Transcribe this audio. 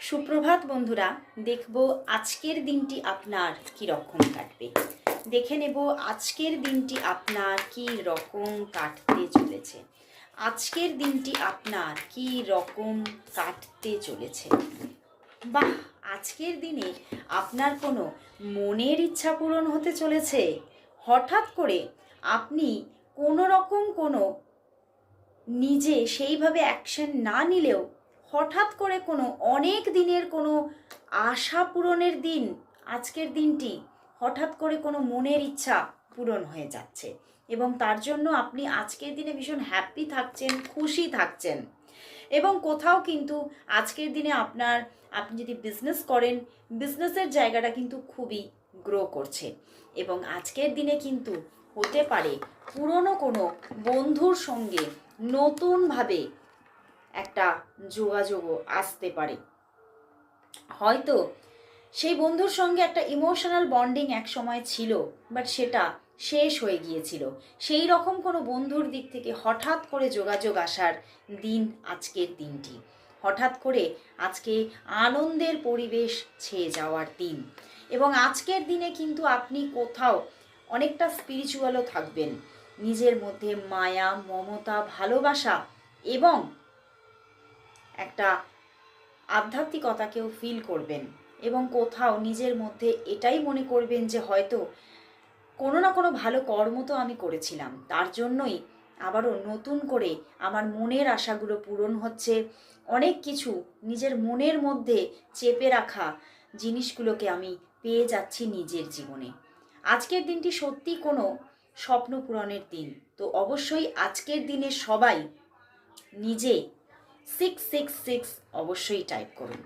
সুপ্রভাত বন্ধুরা, দেখব আজকের দিনটি আপনার কি রকম কাটবে। দেখে নেব আজকের দিনটি আপনার কি রকম কাটতে চলেছে। আজকের দিনটি আপনার কি রকম কাটতে চলেছে। বাহ, আজকের দিনে আপনার কোনো মনের ইচ্ছা পূরণ হতে চলেছে। হঠাৎ করে আপনি কোনো রকম কোনো নিজে সেইভাবে অ্যাকশন না নিলেও হঠাৎ করে কোনো অনেক দিনের কোনো আশা পূরণের দিন, আজকের দিনটি হঠাৎ করে কোনো মনের ইচ্ছা পূরণ হয়ে যাচ্ছে এবং তার জন্য আপনি আজকের দিনে ভীষণ হ্যাপি থাকছেন, খুশি থাকছেন। এবং কোথাও কিন্তু আজকের দিনে আপনি যদি বিজনেস করেন, বিজনেসের জায়গাটা কিন্তু খুবই গ্রো করছে। এবং আজকের দিনে কিন্তু হতে পারে পুরনো কোনো বন্ধুর সঙ্গে নতুনভাবে একটা যোগাযোগও আসতে পারে। হয়তো সেই বন্ধুর সঙ্গে একটা ইমোশনাল বন্ডিং এক সময় ছিল, বাট সেটা শেষ হয়ে গিয়েছিল। সেই রকম কোনো বন্ধুর দিক থেকে হঠাৎ করে যোগাযোগ আসার দিন আজকের দিনটি। হঠাৎ করে আজকে আনন্দের পরিবেশ ছেয়ে যাওয়ার দিন। এবং আজকের দিনে কিন্তু আপনি কোথাও অনেকটা স্পিরিচুয়ালও থাকবেন। নিজের মধ্যে মায়া, মমতা, ভালোবাসা এবং একটা আধ্যাত্মিকতাকেও ফিল করবেন এবং কোথাও নিজের মধ্যে এটাই মনে করবেন যে হয়তো কোনো না কোনো ভালো কর্ম তো আমি করেছিলাম, তার জন্যই আবারও নতুন করে আমার মনের আশাগুলো পূরণ হচ্ছে। অনেক কিছু নিজের মনের মধ্যে চেপে রাখা জিনিসগুলোকে আমি পেয়ে যাচ্ছি নিজের জীবনে। আজকের দিনটি সত্যি কোনো স্বপ্ন পূরণের দিন। তো অবশ্যই আজকের দিনে সবাই নিজে 666 অবশ্যই টাইপ করুন।